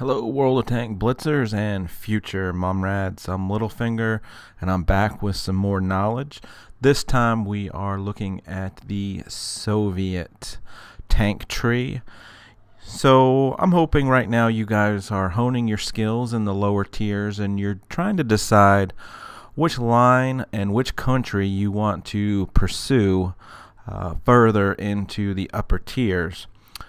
Hello, World of Tank Blitzers and future Mumrads. I'm Littlefinger, and I'm back with some more knowledge. This time we are looking at the Soviet tank tree. So I'm hoping right now you guys are honing your skills in the lower tiers and you're trying to decide which line and which country you want to pursue further into the upper tiers.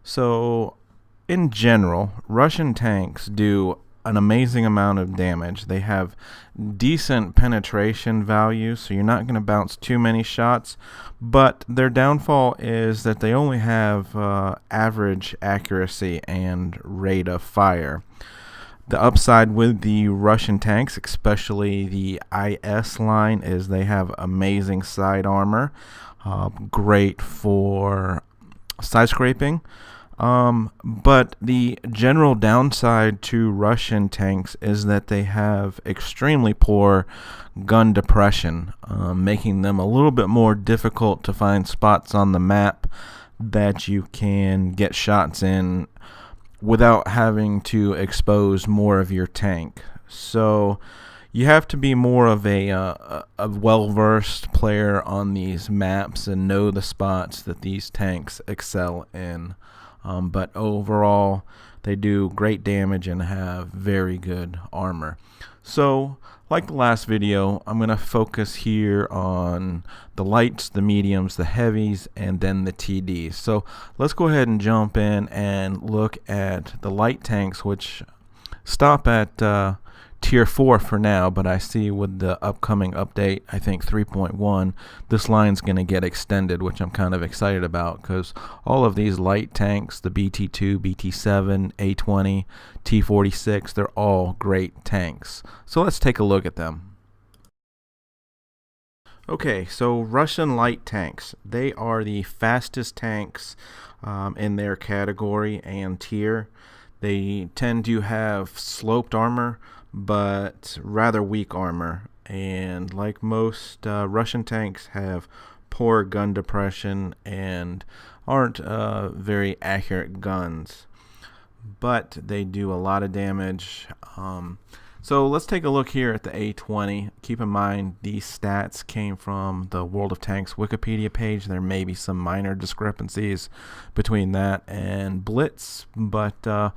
So in general, Russian tanks do an amazing amount of damage. They have decent penetration value, so you're not going to bounce too many shots, but their downfall is that they only have average accuracy and rate of fire. The upside with the Russian tanks, especially the IS line, is they have amazing side armor, great for side scraping. But the general downside to Russian tanks is that they have extremely poor gun depression, making them a little bit more difficult to find spots on the map that you can get shots in without having to expose more of your tank. So you have to be more of a well-versed player on these maps and know the spots that these tanks excel in. But overall, they do great damage and have very good armor. So, like the last video, I'm going to focus here on the lights, the mediums, the heavies, and then the TDs. So, let's go ahead and jump in and look at the light tanks, which stop at Tier 4 for now, but I see with the upcoming update, I think 3.1, this line's going to get extended, which I'm kind of excited about because all of these light tanks, the BT2, BT7, A20, T46, they're all great tanks. So let's take a look at them. Okay, so Russian light tanks, they are the fastest tanks in their category and tier. They tend to have sloped armor, but rather weak armor, and like most Russian tanks have poor gun depression and aren't very accurate guns, but they do a lot of damage. So let's take a look here at the A20. Keep in mind these stats came from the World of Tanks Wikipedia page. There may be some minor discrepancies between that and Blitz, but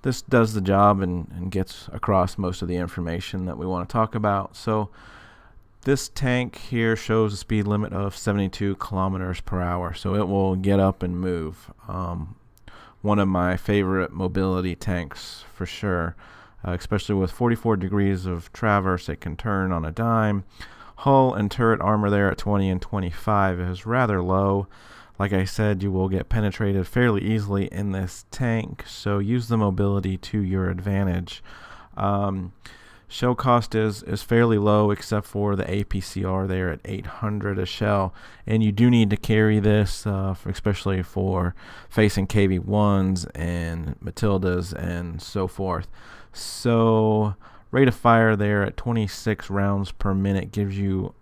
this does the job and gets across most of the information that we want to talk about. So this tank here shows a speed limit of 72 kilometers per hour, so it will get up and move. One of my favorite mobility tanks for sure, especially with 44 degrees of traverse. It can turn on a dime. Hull and turret armor there at 20 and 25 is rather low. Like I said, you will get penetrated fairly easily in this tank, so use the mobility to your advantage. Shell cost is fairly low except for the APCR there at 800 a shell, and you do need to carry this, especially for facing KV-1s and Matildas and so forth. So rate of fire there at 26 rounds per minute gives you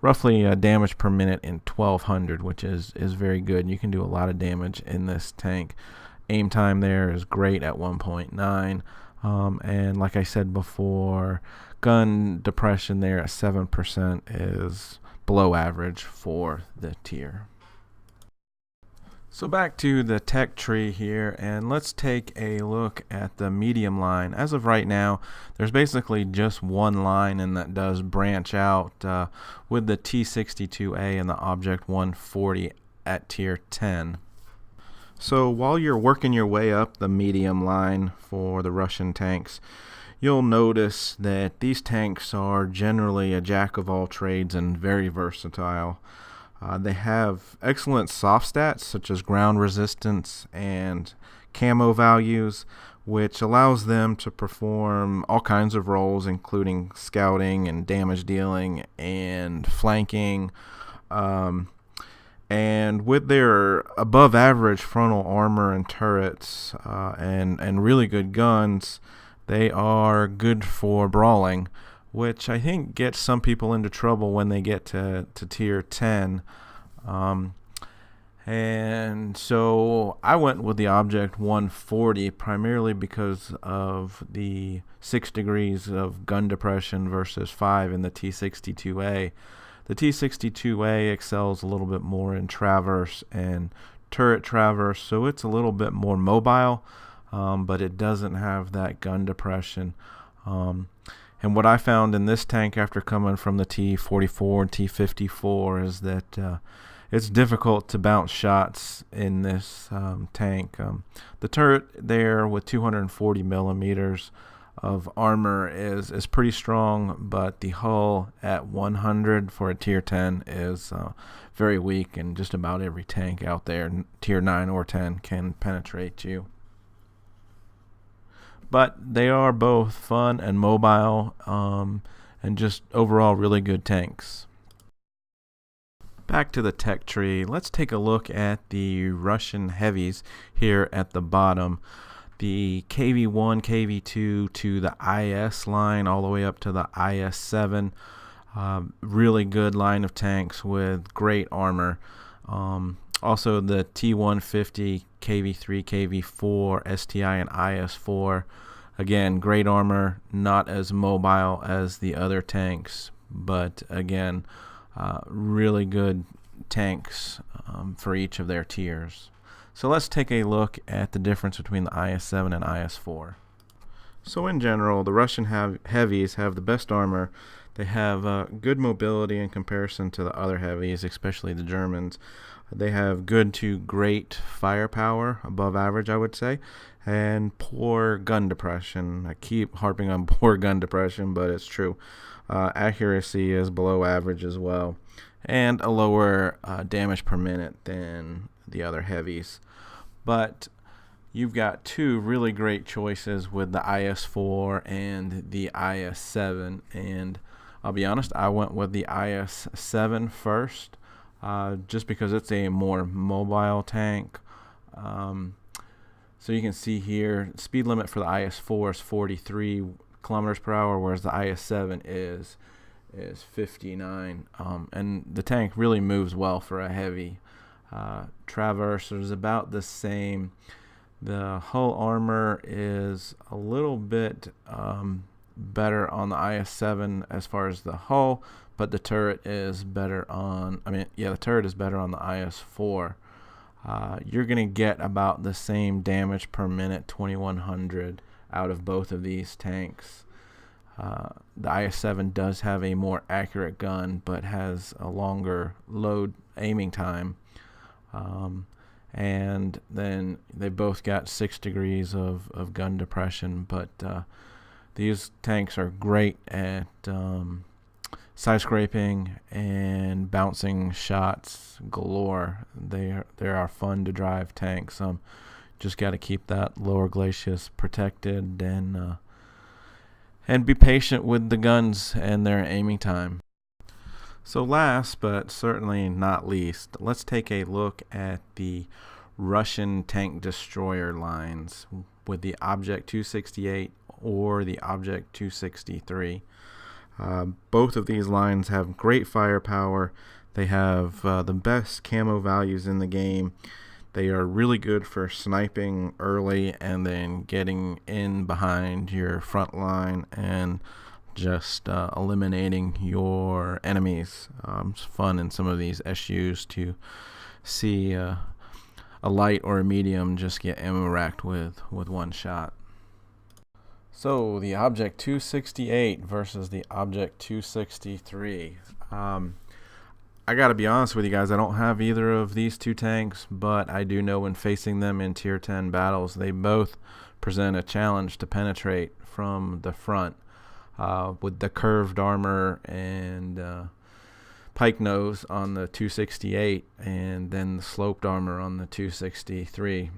roughly damage per minute in 1200, which is very good. You can do a lot of damage in this tank. Aim time there is great at 1.9, and like I said before, gun depression there at 7% is below average for the tier. So back to the tech tree here, and let's take a look at the medium line. As of right now, there's basically just one line, and that does branch out with the T62A and the Object 140 at tier 10. So while you're working your way up the medium line for the Russian tanks, you'll notice that these tanks are generally a jack of all trades and very versatile. They have excellent soft stats such as ground resistance and camo values, which allows them to perform all kinds of roles, including scouting and damage dealing and flanking. And with their above average frontal armor and turrets and really good guns, they are good for brawling, which I think gets some people into trouble when they get to tier 10. And so I went with the Object 140 primarily because of the 6 degrees of gun depression versus 5 in the T62A. The T62A excels a little bit more in traverse and turret traverse, so it's a little bit more mobile, but it doesn't have that gun depression. And what I found in this tank after coming from the T44 and T54 is that it's difficult to bounce shots in this tank. The turret there with 240 millimeters of armor is pretty strong, but the hull at 100 for a tier 10 is very weak, and just about every tank out there, tier 9 or 10, can penetrate you. But they are both fun and mobile, and just overall really good tanks. Back to the tech tree, let's take a look at the Russian heavies here at the bottom. The KV1, KV2 to the IS line all the way up to the IS7. Really good line of tanks with great armor. Also the T150, KV3, KV4, STI, and IS4. Again, great armor, not as mobile as the other tanks, but again, really good tanks for each of their tiers. So let's take a look at the difference between the IS-7 and IS-4. So in general, the Russian heavies have the best armor. They have good mobility in comparison to the other heavies, especially the Germans. They have good to great firepower, above average I would say, and poor gun depression. I keep harping on poor gun depression, but it's true. Accuracy is below average as well, and a lower damage per minute than the other heavies. But you've got two really great choices with the IS-4 and the IS-7, and I'll be honest, I went with the IS-7 first, just because it's a more mobile tank. So you can see here, speed limit for the IS-4 is 43 kilometers per hour, whereas the IS-7 is 59, and the tank really moves well for a heavy. Traverse is about the same. The hull armor is a little bit better on the IS-7 as far as the hull, but the turret is better on, the turret is better on the IS-4. You're going to get about the same damage per minute, 2100, out of both of these tanks. The IS-7 does have a more accurate gun, but has a longer load aiming time. And then they both got 6 degrees of gun depression, but these tanks are great at side scraping and bouncing shots galore. They are fun to drive tanks. Just got to keep that lower glacis protected and be patient with the guns and their aiming time. So last but certainly not least, let's take a look at the Russian tank destroyer lines with the Object 268 or the Object 263. Both of these lines have great firepower. They have the best camo values in the game. They are really good for sniping early and then getting in behind your front line and just eliminating your enemies. It's fun in some of these SUs to see a light or a medium just get ammo racked with one shot. So the Object 268 versus the Object 263. I gotta be honest with you guys, I don't have either of these two tanks, but I do know when facing them in tier 10 battles, they both present a challenge to penetrate from the front. With the curved armor and pike nose on the 268, and then the sloped armor on the 263.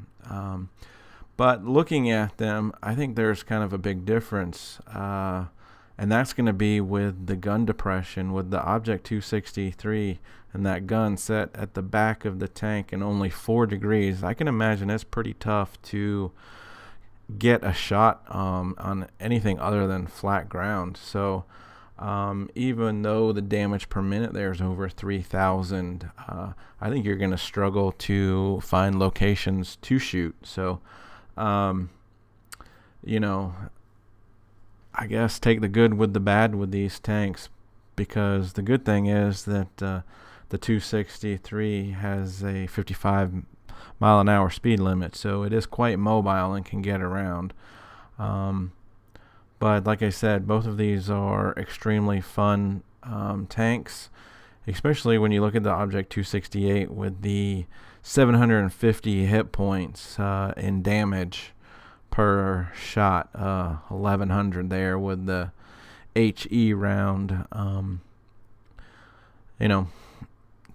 But looking at them, I think there's kind of a big difference, and that's going to be with the gun depression. With the Object 263 and that gun set at the back of the tank and only 4 degrees, I can imagine it's pretty tough to get a shot on anything other than flat ground. So Even though the damage per minute there is over 3,000, I think you're going to struggle to find locations to shoot. So, you know, I guess take the good with the bad with these tanks, because the good thing is that the 263 has a 55 mile an hour speed limit, so it is quite mobile and can get around. But like I said, both of these are extremely fun tanks, especially when you look at the Object 268 with the 750 hit points in damage per shot, 1100 there with the HE round.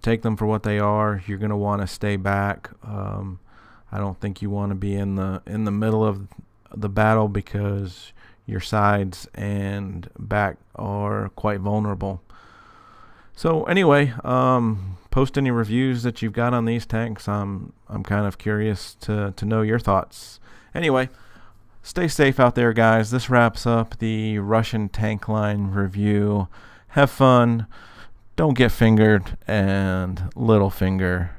Take them for what they are. You're going to want to stay back. I don't think you want to be in the middle of the battle, because your sides and back are quite vulnerable. So anyway, post any reviews that you've got on these tanks. I'm kind of curious to know your thoughts. Anyway, stay safe out there, guys. This wraps up the Russian tank line review. Have fun. Don't get fingered, and little finger.